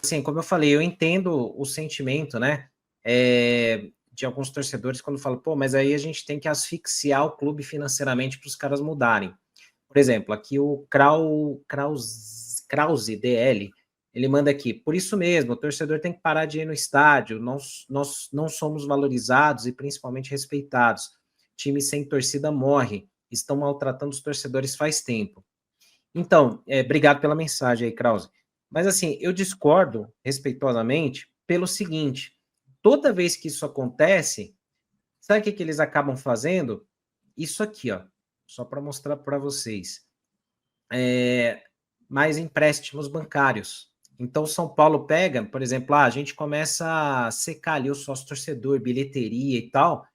assim, como eu falei, eu entendo o sentimento, né, de alguns torcedores quando falam: "Pô, mas aí a gente tem que asfixiar o clube financeiramente para os caras mudarem". Por exemplo, aqui o Krause DL, ele manda aqui: "Por isso mesmo, o torcedor tem que parar de ir no estádio, nós não somos valorizados e principalmente respeitados. Time sem torcida morre, estão maltratando os torcedores faz tempo". Então, obrigado pela mensagem aí, Krause. Mas assim, eu discordo respeitosamente pelo seguinte: toda vez que isso acontece, sabe o que que eles acabam fazendo? Isso aqui, ó, só para mostrar para vocês. Mais empréstimos bancários. Então, São Paulo pega, por exemplo, a gente começa a secar ali o sócio-torcedor, bilheteria e tal.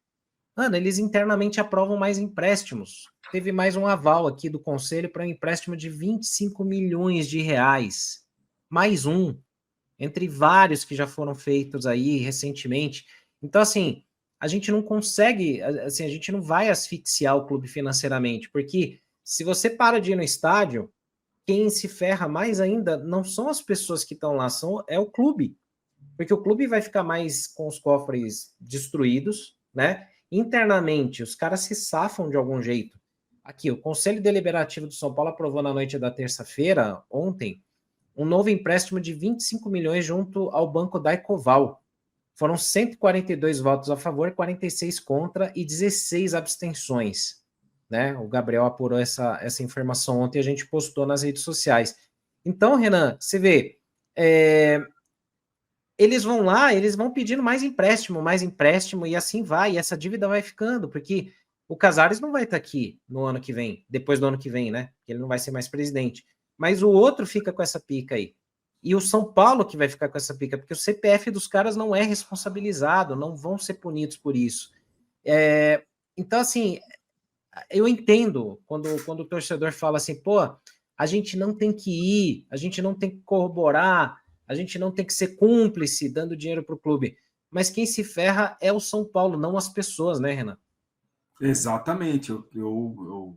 Mano, eles internamente aprovam mais empréstimos. Teve mais um aval aqui do Conselho para um empréstimo de 25 milhões de reais. Mais um, entre vários que já foram feitos aí recentemente. Então, assim, a gente não consegue, assim, a gente não vai asfixiar o clube financeiramente, porque se você para de ir no estádio, quem se ferra mais ainda não são as pessoas que estão lá, é o clube. Porque o clube vai ficar mais com os cofres destruídos, né? Internamente, os caras se safam de algum jeito. Aqui, o Conselho Deliberativo do São Paulo aprovou na noite da terça-feira, ontem, um novo empréstimo de 25 milhões junto ao Banco da Ecoval. Foram 142 votos a favor, 46 contra e 16 abstenções. Né? O Gabriel apurou essa informação ontem e a gente postou nas redes sociais. Então, Renan, você vê, eles vão lá, eles vão pedindo mais empréstimo, e assim vai, e essa dívida vai ficando, porque o Casares não vai estar aqui no ano que vem, depois do ano que vem, né? Ele não vai ser mais presidente. Mas o outro fica com essa pica aí. E o São Paulo que vai ficar com essa pica, porque o CPF dos caras não é responsabilizado, não vão ser punidos por isso. Então, assim, eu entendo quando o torcedor fala assim, pô, a gente não tem que ir, a gente não tem que corroborar, a gente não tem que ser cúmplice dando dinheiro para o clube. Mas quem se ferra é o São Paulo, não as pessoas, né, Renan? Exatamente. Eu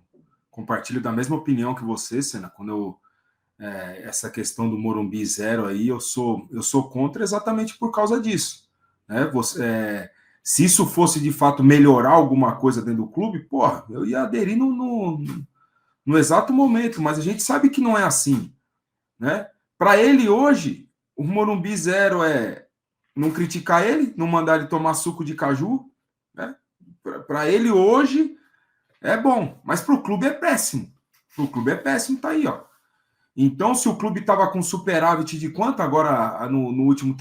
compartilho da mesma opinião que você, Senna. Quando essa questão do Morumbi zero aí, eu sou contra exatamente por causa disso. Né? Se isso fosse de fato melhorar alguma coisa dentro do clube, porra, eu ia aderir no exato momento, mas a gente sabe que não é assim. Né? Para ele hoje, o Morumbi zero é não criticar ele, não mandar ele tomar suco de caju. Né? Para ele hoje é bom, mas para o clube é péssimo. Para o clube é péssimo, tá aí, ó. Então, se o clube estava com superávit de quanto agora no último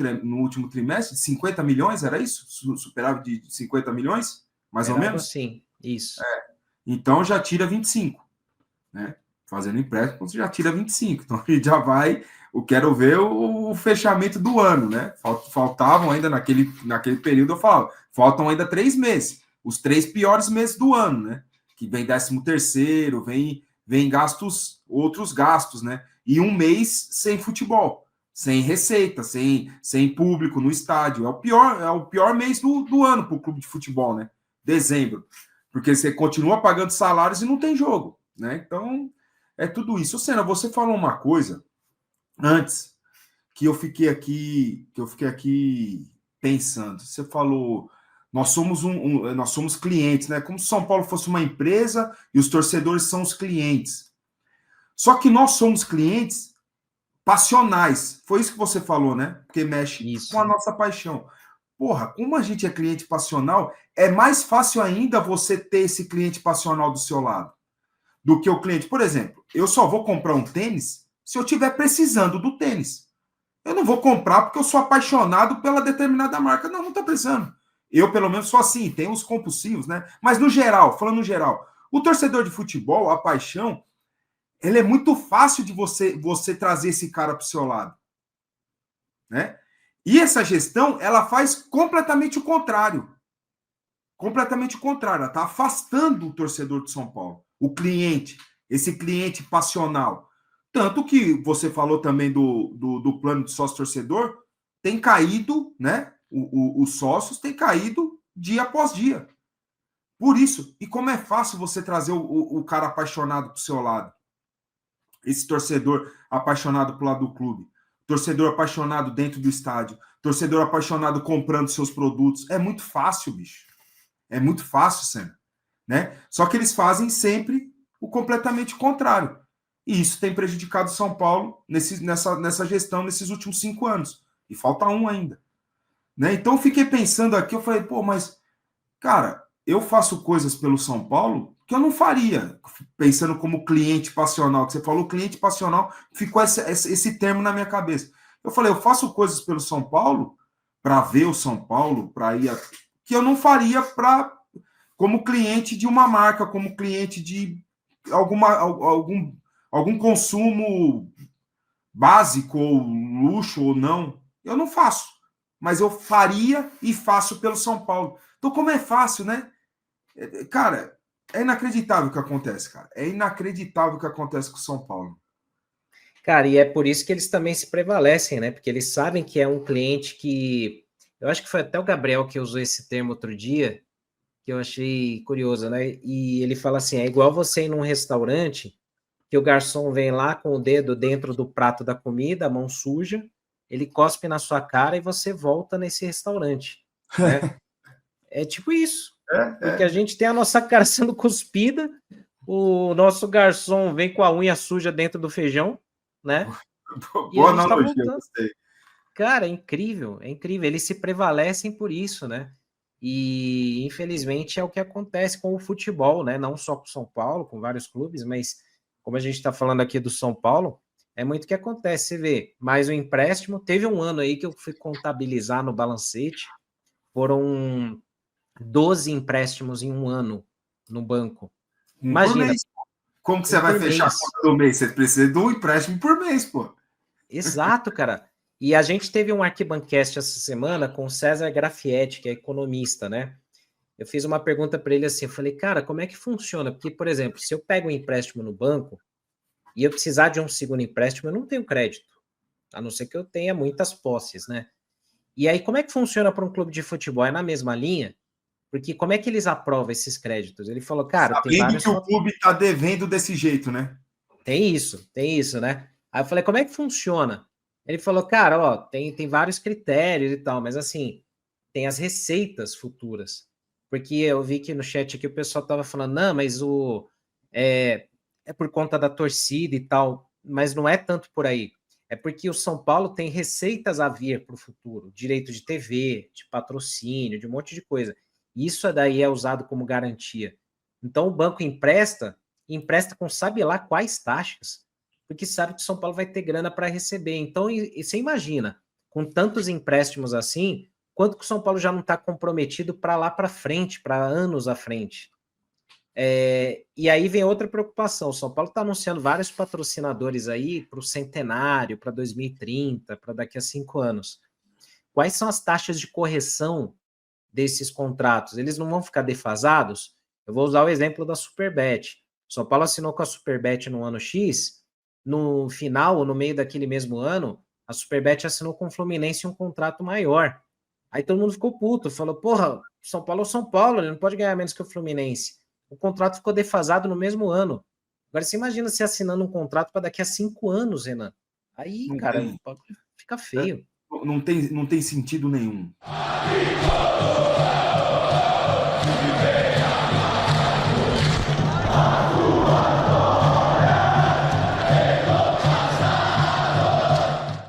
trimestre? De 50 milhões, era isso? Superávit de 50 milhões, mais ou Era algo menos? assim, isso. Então já tira 25, né? Fazendo empréstimo, você já tira 25. Então a gente já vai. Eu quero ver o fechamento do ano, né? Faltavam ainda naquele período, eu falo, faltam ainda 3 meses. Os 3 piores meses do ano, né? Que vem 13º, vem outros gastos, né? E um mês sem futebol, sem receita, sem público no estádio. É o pior mês do ano para o clube de futebol, né? Dezembro. Porque você continua pagando salários e não tem jogo, né? Então, é tudo isso. Senna, você falou uma coisa antes que eu fiquei aqui pensando. Você falou, nós somos clientes, né? Como se São Paulo fosse uma empresa e os torcedores são os clientes. Só que nós somos clientes passionais. Foi isso que você falou, né? Porque mexe com Isso. a nossa paixão. Porra, como a gente é cliente passional, é mais fácil ainda você ter esse cliente passional do seu lado do que o cliente. Por exemplo, eu só vou comprar um tênis se eu estiver precisando do tênis. Eu não vou comprar porque eu sou apaixonado pela determinada marca. Não estou precisando. Eu, pelo menos, sou assim. Tem uns compulsivos, né? Mas no geral, falando no geral, o torcedor de futebol, a paixão, ele é muito fácil de você trazer esse cara para o seu lado, né? E essa gestão, ela faz completamente o contrário. Completamente o contrário. Ela está afastando o torcedor de São Paulo, o cliente, esse cliente passional. Tanto que você falou também do plano de sócio-torcedor, tem caído, né? Os sócios têm caído dia após dia. Por isso, e como é fácil você trazer o cara apaixonado para o seu lado, esse torcedor apaixonado pro lado do clube. torcedor apaixonado dentro do estádio, torcedor apaixonado comprando seus produtos. É muito fácil, bicho. É muito fácil, Senna, né? Só que eles fazem sempre o completamente contrário. E isso tem prejudicado São Paulo nessa gestão nesses últimos 5 anos. E falta um ainda. Né? Então eu fiquei pensando aqui, eu falei, pô, mas, cara, eu faço coisas pelo São Paulo que eu não faria, pensando como cliente passional, que você falou, cliente passional, ficou esse termo na minha cabeça. Eu falei, eu faço coisas pelo São Paulo, para ver o São Paulo, para ir que eu não faria como cliente de uma marca, como cliente de algum consumo básico, ou luxo, ou não. Eu não faço. Mas eu faria e faço pelo São Paulo. Então, como é fácil, né? Cara, é inacreditável o que acontece, cara. É inacreditável o que acontece com o São Paulo. Cara, e é por isso que eles também se prevalecem, né? Porque eles sabem que é um cliente que... Eu acho que foi até o Gabriel que usou esse termo outro dia, que eu achei curioso, né? E ele fala assim, é igual você ir num restaurante, que o garçom vem lá com o dedo dentro do prato da comida, a mão suja, ele cospe na sua cara e você volta nesse restaurante, né? É tipo isso. Porque a gente tem a nossa cara sendo cuspida, o nosso garçom vem com a unha suja dentro do feijão, né? E a gente tá voltando. Cara, é incrível, é incrível. Eles se prevalecem por isso, né? E infelizmente é o que acontece com o futebol, né? Não só com o São Paulo, com vários clubes, mas como a gente está falando aqui do São Paulo, é muito o que acontece. Você vê, mais um empréstimo. Teve um ano aí que eu fui contabilizar no balancete, foram 12 empréstimos em um ano no banco. Imagina. Como que você vai fechar a conta do mês? Você precisa de um empréstimo por mês, pô. Exato, cara. E a gente teve um Arquibancast essa semana com o César Grafietti, que é economista, né? Eu fiz uma pergunta para ele assim, eu falei, cara, como é que funciona? Porque, por exemplo, se eu pego um empréstimo no banco e eu precisar de um segundo empréstimo, eu não tenho crédito, a não ser que eu tenha muitas posses, né? E aí, como é que funciona para um clube de futebol? É na mesma linha? Porque como é que eles aprovam esses créditos? Ele falou, cara, tem vários... Sabendo que o clube está devendo desse jeito, né? Tem isso, né? Aí eu falei, como é que funciona? Ele falou, cara, ó, tem vários critérios e tal, mas assim, tem as receitas futuras. Porque eu vi que no chat aqui o pessoal tava falando, não, mas é por conta da torcida e tal, mas não é tanto por aí. É porque o São Paulo tem receitas a vir para o futuro, direito de TV, de patrocínio, de um monte de coisa. Isso daí é usado como garantia. Então o banco empresta com sabe lá quais taxas, porque sabe que o São Paulo vai ter grana para receber. Então, e você imagina, com tantos empréstimos assim, quanto que o São Paulo já não está comprometido para lá para frente, para anos à frente. E aí vem outra preocupação. O São Paulo está anunciando vários patrocinadores aí para o centenário, para 2030, para daqui a 5 anos. Quais são as taxas de correção desses contratos? Eles não vão ficar defasados? Eu vou usar o exemplo da Superbet. O São Paulo assinou com a Superbet no ano X, no final ou no meio daquele mesmo ano, a Superbet assinou com o Fluminense um contrato maior. Aí todo mundo ficou puto, falou, porra, São Paulo é o São Paulo, ele não pode ganhar menos que o Fluminense. O contrato ficou defasado no mesmo ano. Agora, você imagina se assinando um contrato para daqui a 5 anos, Renan. Aí, não cara, fica feio. Não tem sentido nenhum.